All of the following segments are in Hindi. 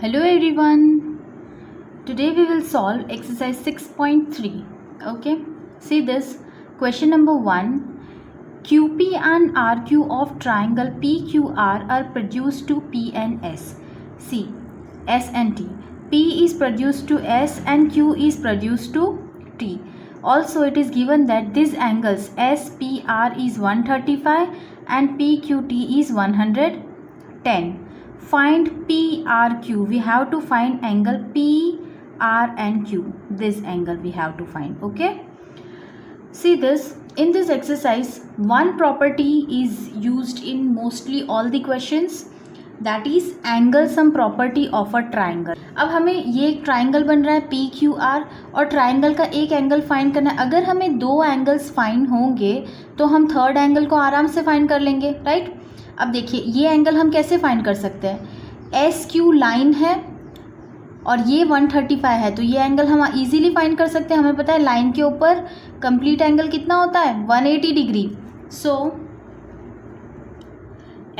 Hello everyone. Today we will solve exercise 6.3. Okay. See this. Question number 1. QP and RQ of triangle PQR are produced to P and S. See, S and T. P is produced to S and Q is produced to T. Also it is given that these angles SPR is 135 and PQT is 110. Find PRQ. We have to find angle PR and Q. This angle we have to find. Okay. See this. In this exercise, one property is used in mostly all the questions. That is angle sum property of a triangle. अब हमें ये एक ट्राइंगल बन रहा है PQR और ट्राइंगल का एक एंगल फाइंड करना है. अगर हमें दो एंगल्स फाइंड होंगे तो हम थर्ड एंगल को आराम से फाइंड कर लेंगे, राइट. अब देखिए ये एंगल हम कैसे फाइंड कर सकते हैं. SQ लाइन है और ये 135 है तो ये एंगल हम इजीली फाइंड कर सकते हैं. हमें पता है लाइन के ऊपर कंप्लीट एंगल कितना होता है 180 degree. So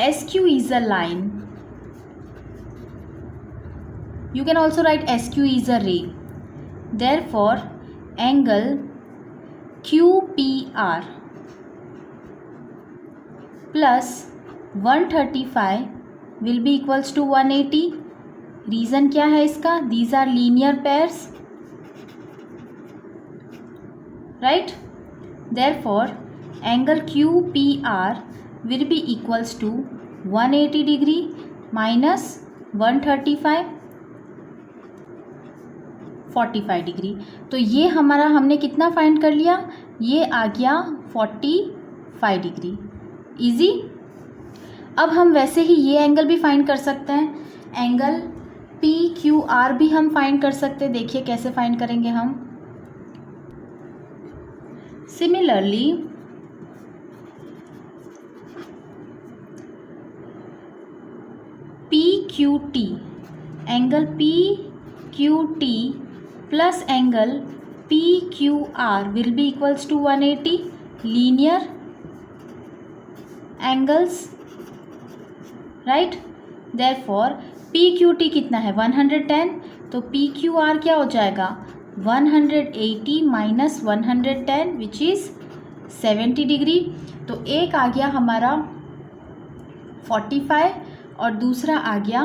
SQ is a line. You can also write SQ is a ray. Therefore angle QPR plus 135 will be equals to 180. Reason क्या है इसका? These are linear pairs, right? Therefore angle QPR will be equals to 180 degree minus 135 45 degree. तो ये हमारा हमने कितना फाइंड कर लिया? ये आ गया 45 डिग्री. इजी. अब हम वैसे ही ये एंगल भी फाइंड कर सकते हैं. एंगल PQR भी हम फाइंड कर सकते हैं. देखिए कैसे फाइंड करेंगे हम. Similarly PQT, angle PQT plus angle PQR will be equals to 180. linear angles, right? therefore PQT कितना है 110. तो PQR क्या हो जाएगा 180 minus 110 which is 70 डिग्री. तो एक आ गया हमारा 45 और दूसरा आ गया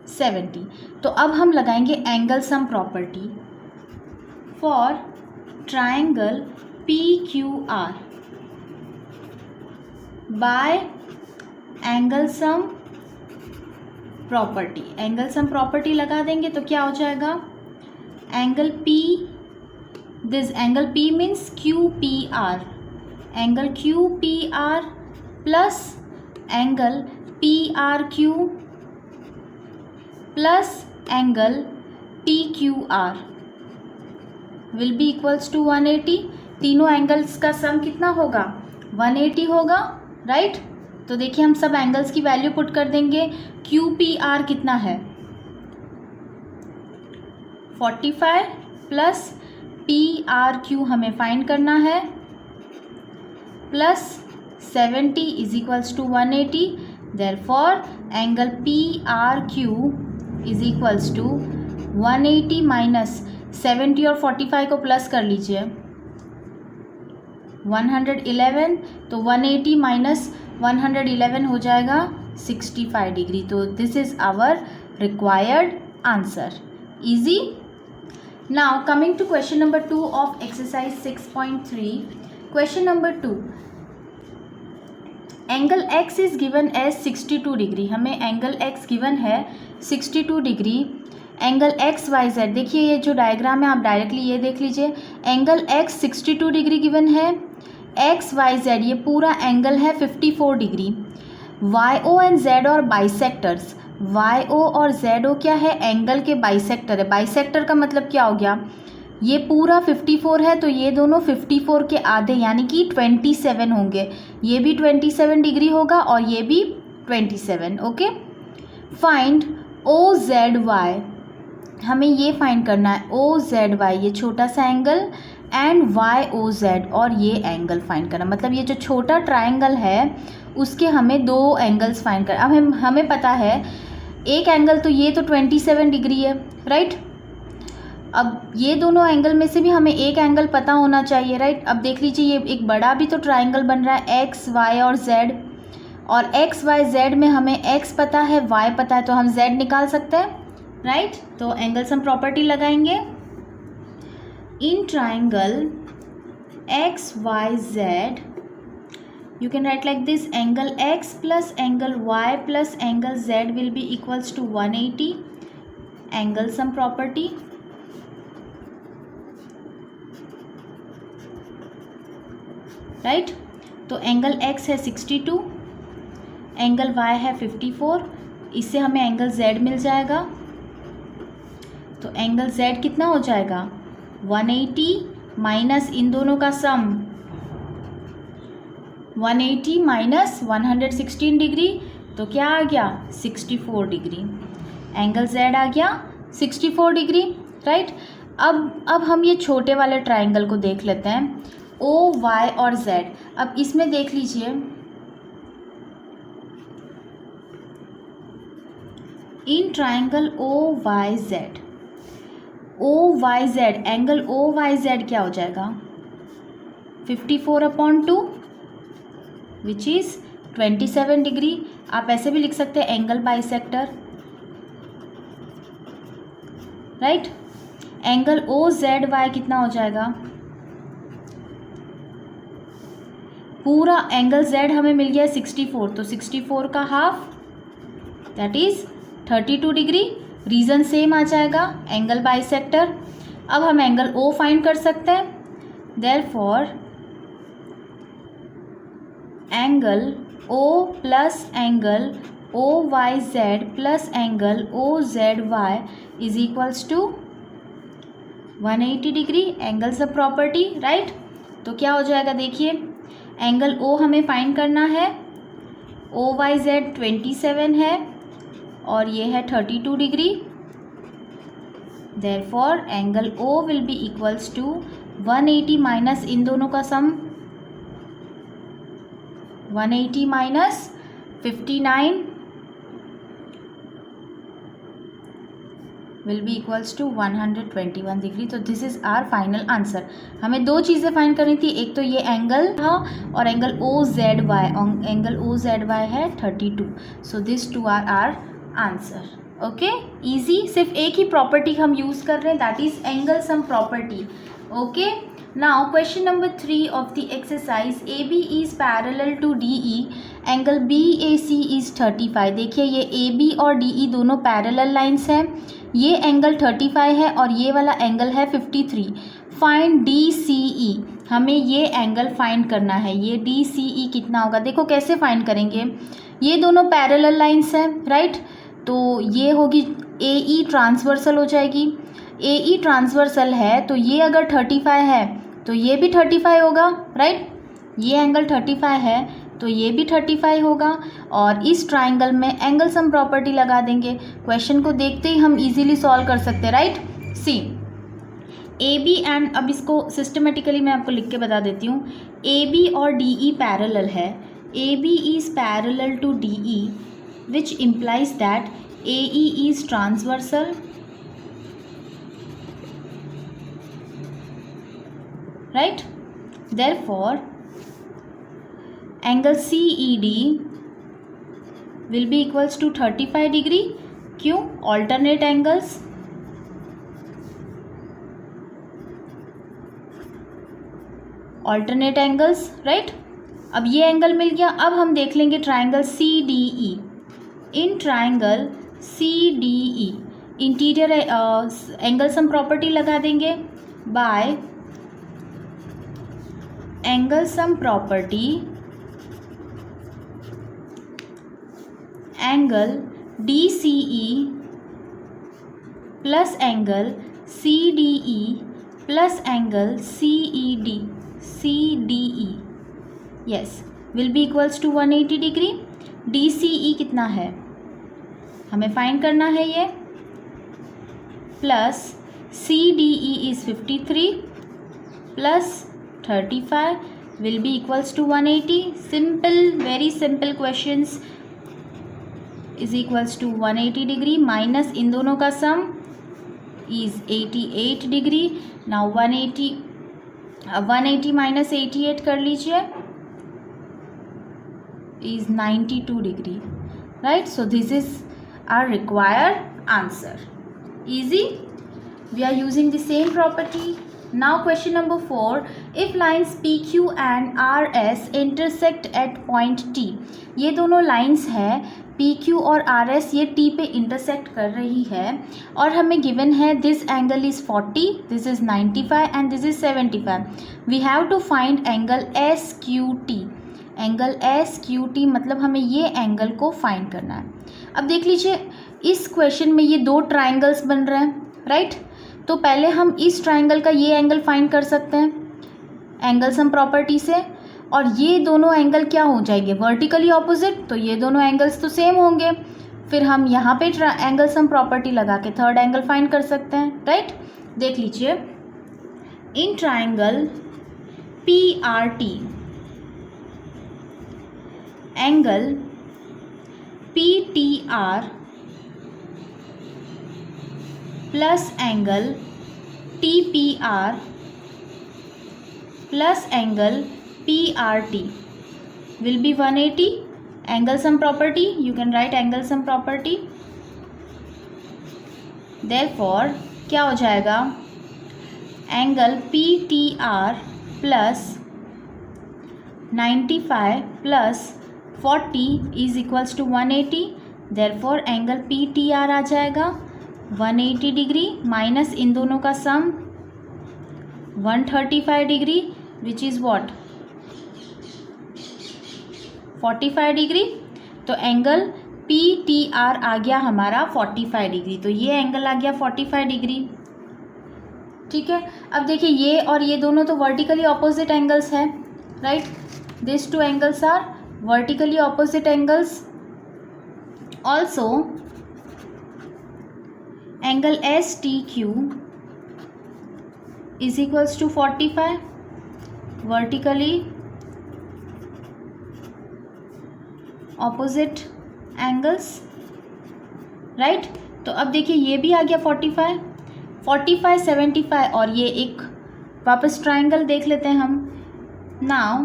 70. तो अब हम लगाएंगे angle sum property for triangle PQR by angle sum property. Angle sum property लगा देंगे तो क्या हो जाएगा angle P. This angle P means QPR. Angle QPR plus angle PRQ plus angle PQR will be equals to 180. तीनों एंगल्स का सम कितना होगा 180 होगा, राइट. तो देखिए हम सब एंगल्स की वैल्यू पुट कर देंगे. QPR कितना है 45 प्लस PRQ हमें फाइंड करना है plus 70 is equals to 180. Therefore angle PRQ is equals to 180 minus 70 और 45 को प्लस कर लीजिए 111. तो 180 माइनस 111 हो जाएगा 65 डिग्री. तो this is our required answer. Easy. Now coming to question number 2 of exercise 6.3. Question number 2. Angle x is given as 62 degree. हमें एंगल x गिवन है 62 degree. Angle X Y Z, देखिए ये जो डायग्राम है आप डायरेक्टली ये देख लीजिए. एंगल x 62 डिग्री गिवन है. एक्स वाई जेड ये पूरा एंगल है 54 degree. Y O and Z और बाइसेक्टर्स. वाई ओ और जेड ओ क्या है एंगल के बाइसेक्टर है. बाइसेक्टर का मतलब क्या हो गया ये पूरा 54 है तो ये दोनों 54 के आधे यानी कि 27 होंगे. ये भी 27 डिग्री होगा और ये भी 27. ओके. Find OZY. हमें ये फाइंड करना है OZY ये छोटा सा एंगल एंड YOZ और ये एंगल फाइंड करना. मतलब ये जो छोटा ट्राइंगल है उसके हमें 2 एंगल्स फाइंड कर। अब हमें पता है एक एंगल तो ये तो 27 डिग्री है, राइट। अब ये दोनों एंगल में से भी हमें एक एंगल पता होना चाहिए, राइट। अब देख लीजिए ये एक बड़ा भी तो ट्राइंगल बन रहा है एक्स वाई और जेड, और एक्स वाई जेड में हमें एक्स पता है वाई पता है, तो हम जेड निकाल सकते हैं, राइट। तो एंगल सम प्रॉपर्टी लगाएंगे। In triangle X Y Z you can write like this, angle x plus angle y plus angle z will be equals to 180, angle sum property, right। तो एंगल x है 62, एंगल y है 54, इससे हमें एंगल z मिल जाएगा। तो एंगल z कितना हो जाएगा 180 माइनस इन दोनों का सम 180 माइनस 116 डिग्री, तो क्या आ गया 64 डिग्री। एंगल z आ गया 64 डिग्री, राइट। अब हम ये छोटे वाले ट्राइंगल को देख लेते हैं, o y और z। अब इसमें देख लीजिए in triangle o y z, angle o y z क्या हो जाएगा 54/2 विच इज़ 27 डिग्री। आप ऐसे भी लिख सकते हैं angle bisector, right. Angle O Z Y कितना हो जाएगा, पूरा एंगल जेड हमें मिल गया 64, तो 64 का half that is 32 degree. Reason same आ जाएगा, एंगल बाइसेक्टर। अब हम एंगल ओ फाइंड कर सकते हैं, therefore angle O plus angle O Y Z plus angle O Z Y is equals to 180 degree, angle sum property, right. तो क्या हो जाएगा देखिए, एंगल O हमें फाइंड करना है, ओ वाई जेड 27 है और ये है 32 degree, therefore angle O will be equals to 180 minus इन दोनों का sum 180 minus 59 will be equals to 121 degree. तो this is our final answer. हमें 2 चीज़ें फाइंड करनी थी, एक तो ये एंगल था और angle O Z Y, angle O Z Y है 32। So this 2 are our answer. Okay, easy. सिर्फ एक ही प्रॉपर्टी हम यूज़ कर रहे हैं, that is angle sum property. Okay, now question number 3 of the exercise, AB is parallel to DE, angle BAC is 35। देखिए ये AB और DE दोनों पैरेलल लाइंस हैं, ये एंगल 35 है और ये वाला एंगल है 53। फाइंड DCE, हमें ये एंगल फाइंड करना है, ये DCE कितना होगा। देखो कैसे फाइंड करेंगे, ये दोनों पैरेलल लाइंस हैं, राइट। तो ये होगी AE ट्रांसवर्सल हो जाएगी, AE ट्रांसवर्सल है तो ये अगर 35 है तो ये भी 35 होगा, राइट। ये एंगल 35 है तो ये भी 35 होगा, और इस ट्राइंगल में एंगल सम प्रॉपर्टी लगा देंगे। क्वेश्चन को देखते ही हम इजीली सॉल्व कर सकते हैं, राइट। सी AB एंड, अब इसको सिस्टमेटिकली मैं आपको लिख के बता देती हूँ। AB और DE पैरेलल है, AB is parallel to DE which implies that AE is transversal, right। Therefore angle CED will be equals to 35 degree. क्यों, alternate angles, राइट। अब ये एंगल मिल गया। अब हम देख लेंगे triangle CDE। In triangle CDE interior angle sum property लगा देंगे by angle sum property, angle DCE plus angle CDE plus angle CDE yes will be equals to 180 degree. DCE कितना है हमें फाइंड करना है, ये plus CDE is 53 plus 35 will be equals to 180. Simple, very simple questions. Is equals to 180 degree minus इन दोनों का sum is 88 degree. Now 180 minus 88 कर लीजिए is 92 degree, right? So this is our required answer. Easy. We are using the same property. Now question number 4. If lines PQ and RS intersect at point T. ये दोनों lines है PQ और RS, ये T पे intersect कर रही है और हमें given है this angle is 40, this is 95 and this is 75. We have to find angle SQT. Angle SQT मतलब हमें ये एंगल को फाइंड करना है. अब देख लीजिए इस क्वेश्चन में ये दो ट्राइंगल्स बन रहे हैं, राइट? तो पहले हम इस ट्राइंगल का ये एंगल फाइंड कर सकते हैं एंगल सम प्रॉपर्टी से, और ये दोनों एंगल क्या हो जाएंगे? वर्टिकली ऑपोजिट, तो ये दोनों एंगल्स तो सेम होंगे. फिर हम यहाँ पे एंगल सम प्रॉपर्टी लगा के थर्ड एंगल फाइंड कर सकते हैं, राइट? देख लीजिए in triangle PRT angle PTR plus angle TPR plus angle PRT will be 180. Angle sum property, you can write angle sum property. Therefore क्या हो जाएगा? Angle PTR plus 95 plus 40 is equals to 180. Therefore angle PTR आ जाएगा 180 डिग्री माइनस इन दोनों का सम 135 degree which is what 45 degree. तो एंगल PTR आ गया हमारा 45 डिग्री. तो ये एंगल आ गया 45 डिग्री. ठीक है. अब देखिए ये और ये दोनों तो वर्टिकली ऑपोजिट एंगल्स है, right? This two angles are vertically opposite angles. Also angle STQ is equals to 45 vertically opposite angles, right? तो अब देखिए ये भी आ गया 45, 75 और ये एक वापस ट्राइंगल देख लेते हैं हम. Now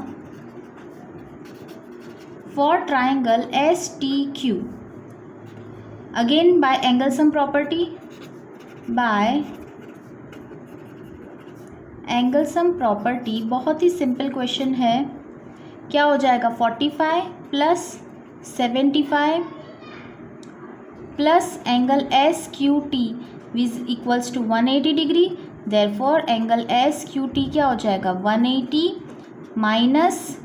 for triangle STQ again by angle sum property, by angle sum property. बहुत ही सिंपल क्वेश्चन है. क्या हो जाएगा? 45 plus 75 plus angle SQT is equals to 180 degree. Therefore angle SQT क्या हो जाएगा? 180 minus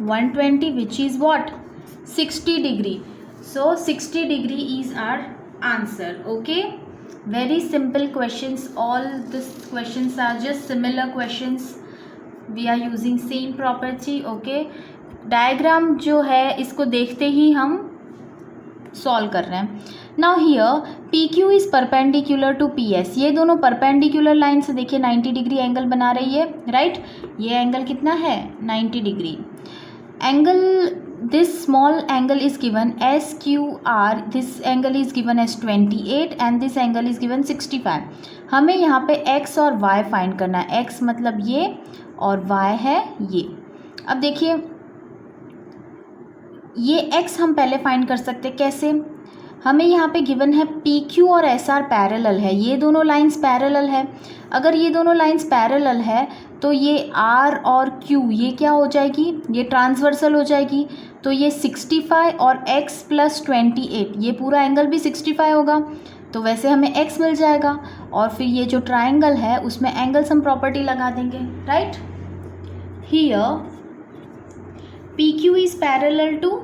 120 which is what 60 degree. So 60 degree is our answer. Okay, very simple questions. All these questions are just similar questions. We are using same property. Okay, diagram जो है इसको देखते ही हम solve कर रहे हैं. Now here PQ is perpendicular to PS. ये दोनों perpendicular line से देखिए 90 डिग्री एंगल बना रही है, right? ये एंगल कितना है? 90 degree. Angle this small angle is given SQR. this angle is given as 28 and this angle is given 65. हमें यहाँ पे x और y फाइंड करना है. x मतलब ये और y है ये. अब देखिए ये x हम पहले फाइंड कर सकते हैं. कैसे? हमें यहाँ पे गिवन है PQ और SR पैरेलल है. ये दोनों लाइंस पैरेलल है. अगर ये दोनों लाइंस पैरेलल है तो ये R और Q ये क्या हो जाएगी? ये ट्रांसवर्सल हो जाएगी. तो ये 65 और x प्लस 28 ये पूरा एंगल भी 65 होगा. तो वैसे हमें x मिल जाएगा और फिर ये जो ट्राइंगल है उसमें एंगल सम प्रॉपर्टी लगा देंगे, right? Here PQ is parallel to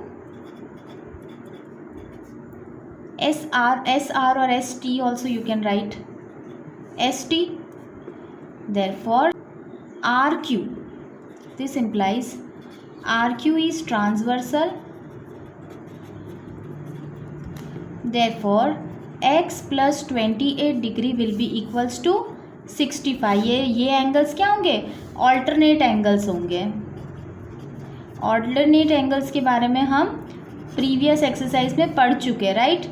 SR or ST also you can write ST. Therefore RQ, this implies RQ is transversal. Therefore x plus 28 degree will be equals to 65। ये एंगल्स क्या होंगे? ऑल्टरनेट एंगल्स होंगे। ऑल्टरनेट एंगल्स के बारे में हम प्रीवियस एक्सरसाइज में पढ़ चुके, राइट।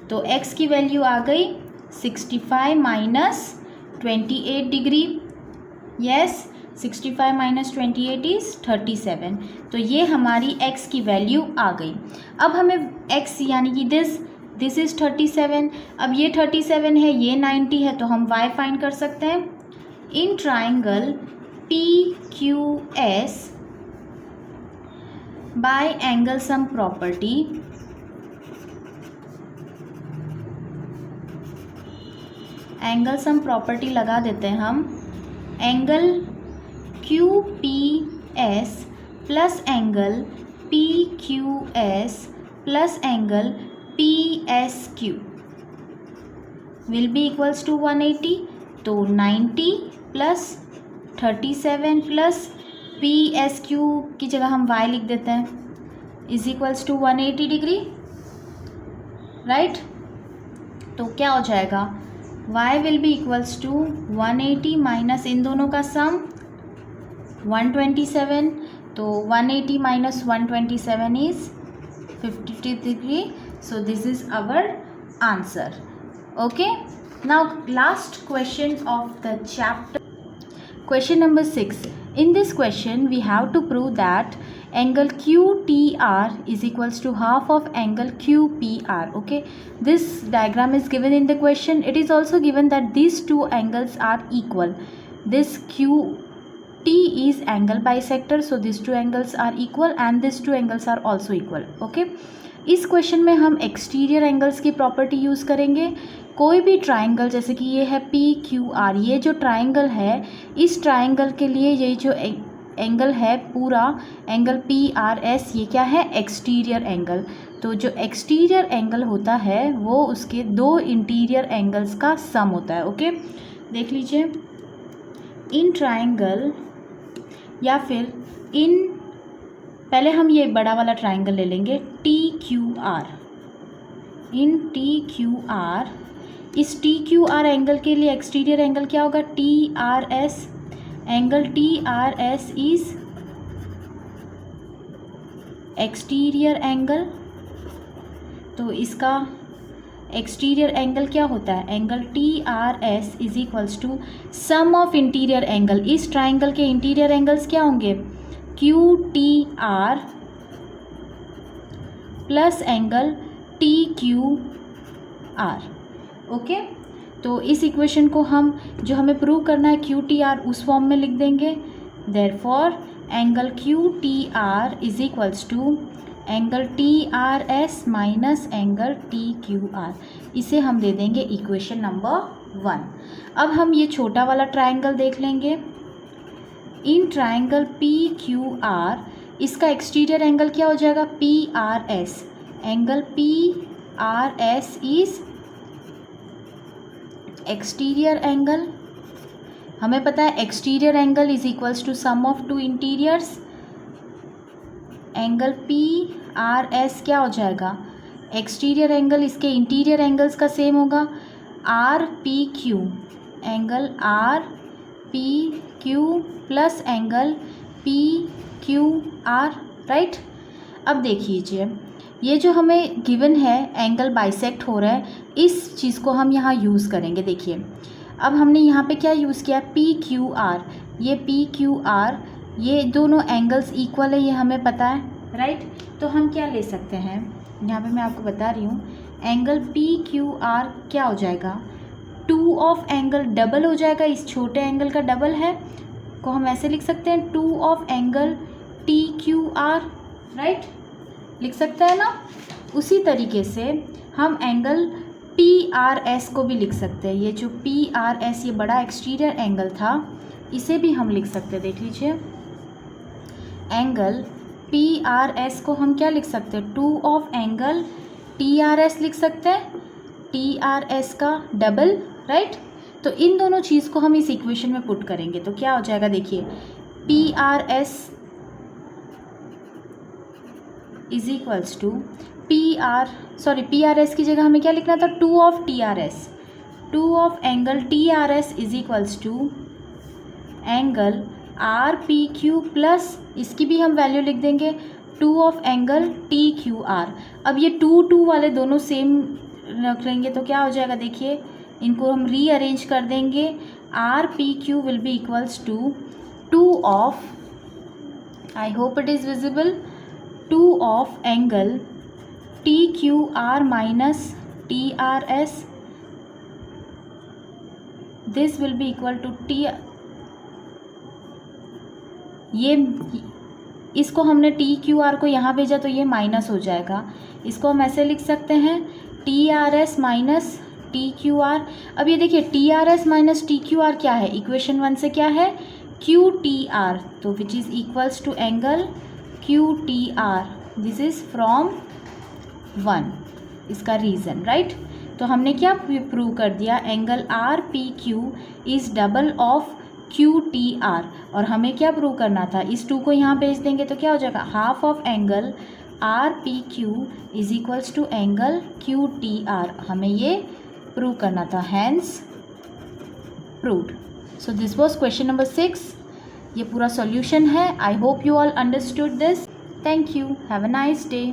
तो x की वैल्यू आ गई 65 minus 28 degree. Yes, 65 minus 28 is 37। तो ये हमारी x की वैल्यू आ गई। अब हमें x यानी कि दिस इज़ 37। अब ये 37 है, ये 90 है, तो हम y फाइंड कर सकते हैं। In triangle PQS by angle sum property, angle sum property लगा देते हैं हम। Angle QPS plus angle PQS plus angle PSQ will be equals to 180। तो 90 प्लस 37 प्लस PSQ की जगह हम y लिख देते हैं is equals to 180 degree, right. तो क्या हो जाएगा? y will be equals to 180 minus इन दोनों का सम 127। तो 180 minus 127 is 50 degree. So this is our answer. Okay, now last question of the chapter, question number 6. In this question we have to prove that angle QTR is equals to half of angle QPR. Okay, this diagram is given in the question. It is also given that these two angles are equal. This QT is angle bisector, so these two angles are equal and these two angles are also equal. Okay, इस क्वेश्चन में हम एक्सटीरियर एंगल्स की प्रॉपर्टी यूज़ करेंगे। कोई भी ट्राइंगल, जैसे कि ये है PQR, ये जो ट्राइंगल है, इस ट्राइंगल के लिए ये जो एंगल है पूरा एंगल PRS, ये क्या है? Exterior angle. तो जो एक्सटीरियर एंगल होता है वो उसके दो इंटीरियर एंगल्स का सम होता है। ओके, देख लीजिए। इन ट्राइंगल या फिर इन, पहले हम ये बड़ा वाला ट्राइंगल ले लेंगे TQR। इन TQR, इस TQR एंगल के लिए एक्सटीरियर एंगल क्या होगा? TRS। Angle TRS is exterior angle. तो इसका एक्सटीरियर एंगल क्या होता है? Angle TRS is equals to sum of interior angle. इस ट्राइंगल के इंटीरियर एंगल्स क्या होंगे? QTR plus angle TQR। Okay, तो इस इक्वेशन को हम, जो हमें प्रूव करना है QTR, उस फॉर्म में लिख देंगे। Therefore angle QTR is equals to angle TRS minus angle TQR। इसे हम दे देंगे इक्वेशन नंबर 1। अब हम ये छोटा वाला ट्राइंगल देख लेंगे। इन ट्राइंगल PQR, इसका एक्सटीरियर एंगल क्या हो जाएगा? PRS। Angle PRS is exterior angle. हमें पता है exterior angle is equals to sum of two interiors. Angle PRS क्या हो जाएगा? एक्सटीरियर एंगल इसके इंटीरियर एंगल्स का सेम होगा, RPQ। Angle RPQ plus angle PQR, right. अब देखिए, ये जो हमें गिवन है एंगल बाइसेक्ट हो रहा है, इस चीज़ को हम यहाँ यूज़ करेंगे। देखिए, अब हमने यहाँ पे क्या यूज़ किया? PQR। ये PQR, ये दोनों एंगल्स इक्वल है, ये हमें पता है, राइट। तो हम क्या ले सकते हैं, यहाँ पे मैं आपको बता रही हूँ। एंगल PQR क्या हो जाएगा? 2 ऑफ एंगल डबल हो जाएगा, इस छोटे एंगल का डबल है, को हम ऐसे लिख सकते हैं 2 ऑफ एंगल TQR, राइट, लिख सकते हैं ना। उसी तरीके से हम एंगल PRS को भी लिख सकते हैं। ये जो PRS, ये बड़ा एक्सटीरियर एंगल था, इसे भी हम लिख सकते हैं। देख लीजिए, एंगल PRS को हम क्या लिख सकते हैं? 2 ऑफ एंगल TRS लिख सकते हैं, TRS का डबल, राइट। तो इन दोनों चीज़ को हम इस इक्वेशन में पुट करेंगे तो क्या हो जाएगा? देखिए, PRS is equals to PRS की जगह हमें क्या लिखना था? 2 of TRS। 2 of angle TRS is equals to angle RPQ plus इसकी भी हम वैल्यू लिख देंगे 2 ऑफ एंगल TQR। अब ये 2 वाले दोनों सेम रख लेंगे तो क्या हो जाएगा, देखिए इनको हम रीअरेंज कर देंगे। RPQ will be equals to 2 of, I hope it is visible, 2 of angle TQR minus TRS, this will be equal to T, ये इसको हमने TQR को यहाँ भेजा तो ये माइनस हो जाएगा, इसको हम ऐसे लिख सकते हैं TRS माइनस TQR। अब ये देखिए TRS माइनस TQR क्या है, इक्वेशन 1 से क्या है QTR, तो which is equals to angle QTR, this is from 1, इसका रीज़न राइट। तो हमने क्या प्रूव कर दिया, angle RPQ is double of QTR, और हमें क्या प्रूव करना था, इस 2 को यहाँ भेज देंगे तो क्या हो जाएगा, half of angle RPQ is equals to angle QTR, हमें ये प्रूव करना था, hence proved. So this was question number 6, ये पूरा सॉल्यूशन है। I hope you all understood this. Thank you, have a nice day.